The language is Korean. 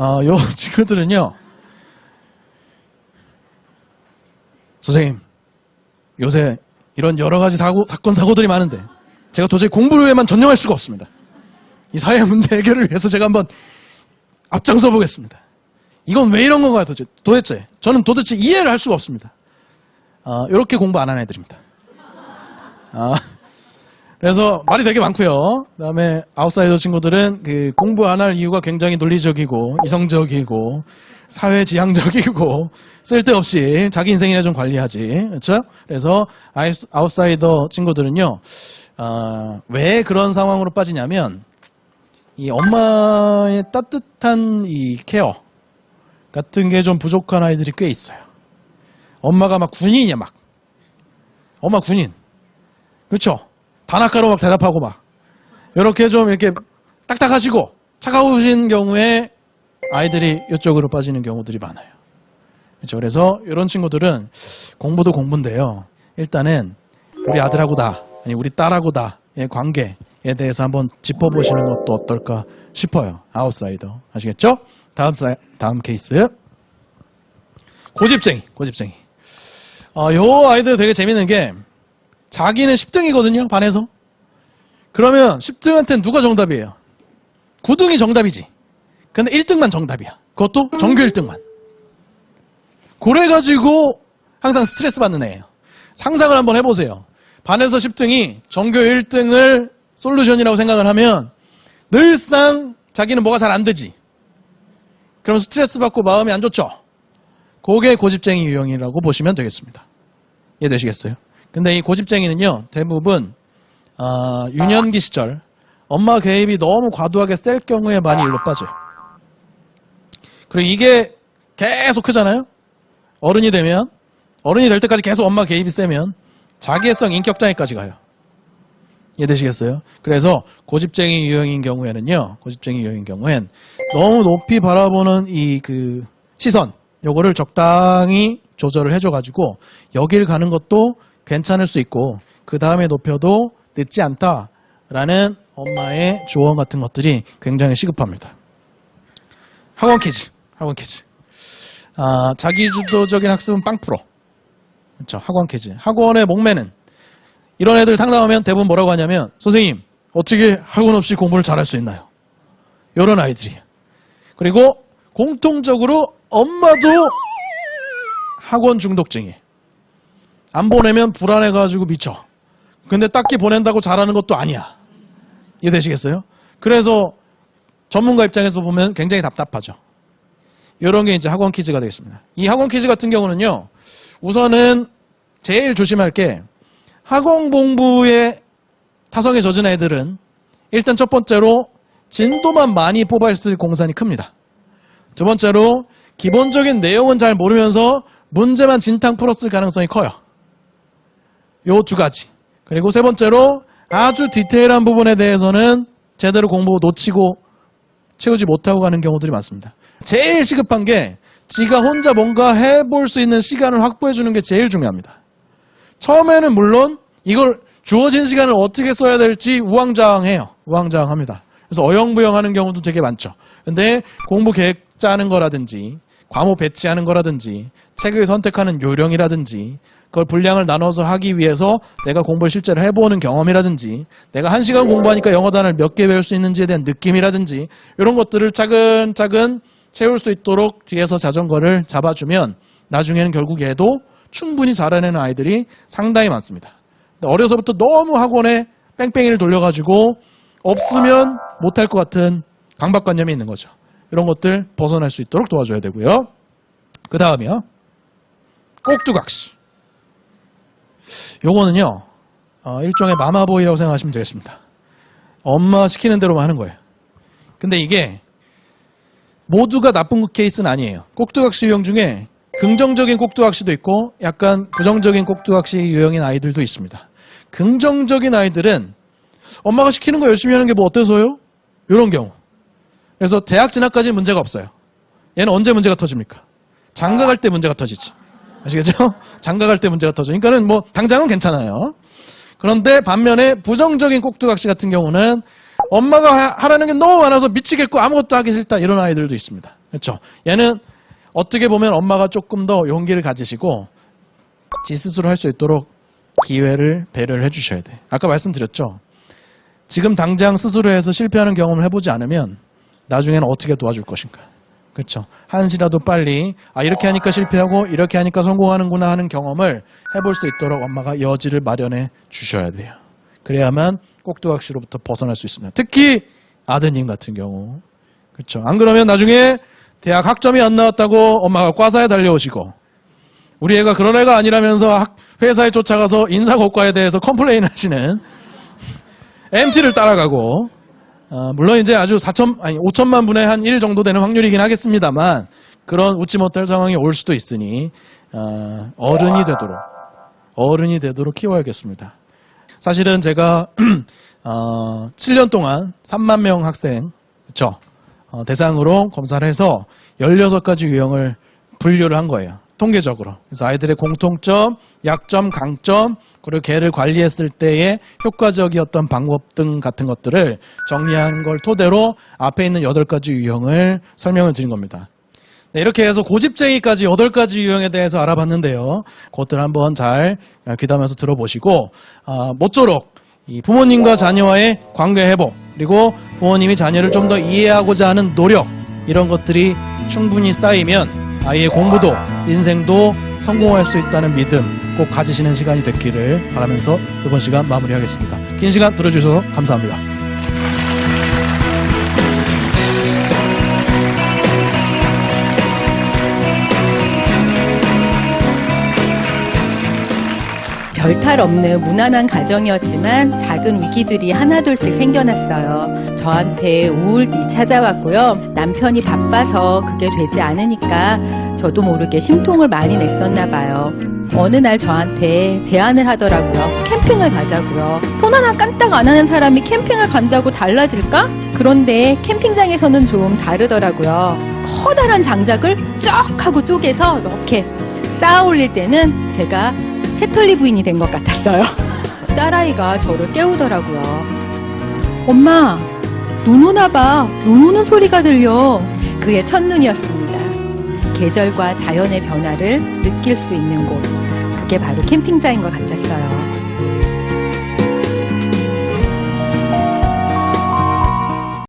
요 친구들은요, 선생님, 요새 이런 여러 가지 사건, 사고들이 많은데, 제가 도저히 공부에만 전념할 수가 없습니다. 이 사회 문제 해결을 위해서 제가 한번 앞장서 보겠습니다. 이건 왜 이런 건가요, 도대체? 저는 도대체 이해를 할 수가 없습니다. 이렇게 공부 안 하는 애들입니다. 그래서 말이 되게 많고요. 그 다음에 아웃사이더 친구들은 그 공부 안 할 이유가 굉장히 논리적이고 이성적이고 사회지향적이고 쓸데없이 자기 인생이나 좀 관리하지. 그렇죠? 그래서 아웃사이더 친구들은요. 왜 그런 상황으로 빠지냐면 이 엄마의 따뜻한 이 케어 같은 게 좀 부족한 아이들이 꽤 있어요. 엄마가 막 군인이야, 막. 엄마 군인. 그렇죠? 단아까로 막 대답하고 막. 이렇게 좀 이렇게 딱딱하시고 차가우신 경우에 아이들이 이쪽으로 빠지는 경우들이 많아요. 그렇죠? 그래서 이런 친구들은 공부도 공부인데요. 일단은 우리 아들하고 나, 아니 우리 딸하고 나의 관계에 대해서 한번 짚어보시는 것도 어떨까 싶어요. 아웃사이더. 아시겠죠? 다음 케이스. 고집쟁이. 요 아이들 되게 재밌는 게 자기는 10등이거든요, 반에서. 그러면 10등한테는 누가 정답이에요? 9등이 정답이지. 근데 1등만 정답이야. 그것도 전교 1등만. 그래가지고 항상 스트레스 받는 애예요. 상상을 한번 해보세요. 반에서 10등이 전교 1등을 솔루션이라고 생각을 하면 늘상 자기는 뭐가 잘 안 되지. 그럼 스트레스 받고 마음이 안 좋죠. 그게 고집쟁이 유형이라고 보시면 되겠습니다. 이해되시겠어요? 근데 이 고집쟁이는요, 대부분 유년기 시절 엄마 개입이 너무 과도하게 셀 경우에 많이 일로 빠져요. 그리고 이게 계속 크잖아요. 어른이 될 때까지 계속 엄마 개입이 세면 자기애성 인격장애까지 가요. 이해되시겠어요? 그래서 고집쟁이 유형인 경우엔 너무 높이 바라보는 이 그 시선, 요거를 적당히 조절을 해줘가지고 여길 가는 것도 괜찮을 수 있고 그 다음에 높여도 늦지 않다라는 엄마의 조언 같은 것들이 굉장히 시급합니다. 학원 퀴즈. 자기주도적인 학습은 빵프로. 그렇죠. 학원 퀴즈. 학원의 목매는 이런 애들 상담하면 대부분 뭐라고 하냐면 선생님 어떻게 학원 없이 공부를 잘할 수 있나요? 이런 아이들이에요. 그리고 공통적으로 엄마도 학원 중독증이에요. 안 보내면 불안해가지고 미쳐. 근데 딱히 보낸다고 잘하는 것도 아니야. 이해되시겠어요? 그래서 전문가 입장에서 보면 굉장히 답답하죠. 이런 게 이제 학원 퀴즈가 되겠습니다. 이 학원 퀴즈 같은 경우는요, 우선은 제일 조심할 게 학원 공부에 타성에 젖은 애들은 일단 첫 번째로 진도만 많이 뽑아쓸 공산이 큽니다. 두 번째로 기본적인 내용은 잘 모르면서 문제만 진탕 풀었을 가능성이 커요. 요 두 가지. 그리고 세 번째로 아주 디테일한 부분에 대해서는 제대로 공부 놓치고 채우지 못하고 가는 경우들이 많습니다. 제일 시급한 게 지가 혼자 뭔가 해볼 수 있는 시간을 확보해 주는 게 제일 중요합니다. 처음에는 물론 이걸 주어진 시간을 어떻게 써야 될지 우왕좌왕합니다. 그래서 어영부영하는 경우도 되게 많죠. 근데 공부 계획 짜는 거라든지 과목 배치하는 거라든지 책을 선택하는 요령이라든지 그걸 분량을 나눠서 하기 위해서 내가 공부를 실제로 해보는 경험이라든지 내가 1시간 공부하니까 영어 단어를 몇 개 배울 수 있는지에 대한 느낌이라든지 이런 것들을 차근차근 채울 수 있도록 뒤에서 자전거를 잡아주면 나중에는 결국 얘도 충분히 잘해내는 아이들이 상당히 많습니다. 어려서부터 너무 학원에 뺑뺑이를 돌려가지고 없으면 못할 것 같은 강박관념이 있는 거죠. 이런 것들 벗어날 수 있도록 도와줘야 되고요. 그 다음이요. 꼭두각시. 요거는요. 일종의 마마보이라고 생각하시면 되겠습니다. 엄마 시키는 대로만 하는 거예요. 근데 이게 모두가 나쁜 케이스는 아니에요. 꼭두각시 유형 중에 긍정적인 꼭두각시도 있고 약간 부정적인 꼭두각시 유형인 아이들도 있습니다. 긍정적인 아이들은 엄마가 시키는 거 열심히 하는 게 뭐 어때서요? 이런 경우. 그래서 대학 진학까지는 문제가 없어요. 얘는 언제 문제가 터집니까? 장가 갈 때 문제가 터지지. 아시겠죠? 장가 갈 때 문제가 터져. 그러니까는 뭐 당장은 괜찮아요. 그런데 반면에 부정적인 꼭두각시 같은 경우는 엄마가 하라는 게 너무 많아서 미치겠고 아무것도 하기 싫다 이런 아이들도 있습니다. 그렇죠. 얘는 어떻게 보면 엄마가 조금 더 용기를 가지시고 지 스스로 할 수 있도록 기회를 배려를 해주셔야 돼. 아까 말씀드렸죠. 지금 당장 스스로 해서 실패하는 경험을 해보지 않으면 나중에는 어떻게 도와줄 것인가. 그렇죠. 한시라도 빨리 이렇게 하니까 실패하고 이렇게 하니까 성공하는구나 하는 경험을 해볼 수 있도록 엄마가 여지를 마련해 주셔야 돼요. 그래야만 꼭두각시로부터 벗어날 수 있습니다. 특히 아드님 같은 경우. 그렇죠. 안 그러면 나중에 대학 학점이 안 나왔다고 엄마가 과사에 달려오시고 우리 애가 그런 애가 아니라면서 회사에 쫓아가서 인사고과에 대해서 컴플레인 하시는 MT를 따라가고 물론 이제 아주 5천만 분의 한 1 정도 되는 확률이긴 하겠습니다만 그런 웃지 못할 상황이 올 수도 있으니 어른이 되도록 키워야겠습니다. 사실은 제가 7년 동안 3만 명 학생 그렇죠? 대상으로 검사를 해서 16가지 유형을 분류를 한 거예요. 통계적으로. 그래서 아이들의 공통점, 약점, 강점, 그리고 걔를 관리했을 때의 효과적이었던 방법 등 같은 것들을 정리한 걸 토대로 앞에 있는 8가지 유형을 설명을 드린 겁니다. 네, 이렇게 해서 고집쟁이까지 8가지 유형에 대해서 알아봤는데요. 그것들 한번 잘 귀담아서 들어보시고 모쪼록 이 부모님과 자녀와의 관계 회복 그리고 부모님이 자녀를 좀 더 이해하고자 하는 노력 이런 것들이 충분히 쌓이면 아이의 공부도 인생도 성공할 수 있다는 믿음 꼭 가지시는 시간이 됐기를 바라면서 이번 시간 마무리하겠습니다. 긴 시간 들어주셔서 감사합니다. 별탈 없는 무난한 가정이었지만 작은 위기들이 하나둘씩 생겨났어요. 저한테 우울이 찾아왔고요. 남편이 바빠서 그게 되지 않으니까 저도 모르게 심통을 많이 냈었나 봐요. 어느 날 저한테 제안을 하더라고요. 캠핑을 가자고요. 돈 하나 깐딱 안 하는 사람이 캠핑을 간다고 달라질까? 그런데 캠핑장에서는 좀 다르더라고요. 커다란 장작을 쩍 하고 쪼개서 이렇게 쌓아 올릴 때는 제가 채털리 부인이 된 것 같았어요. 딸아이가 저를 깨우더라고요. 엄마, 눈 오나 봐. 눈 오는 소리가 들려. 그의 첫눈이었습니다. 계절과 자연의 변화를 느낄 수 있는 곳. 그게 바로 캠핑장인 것 같았어요.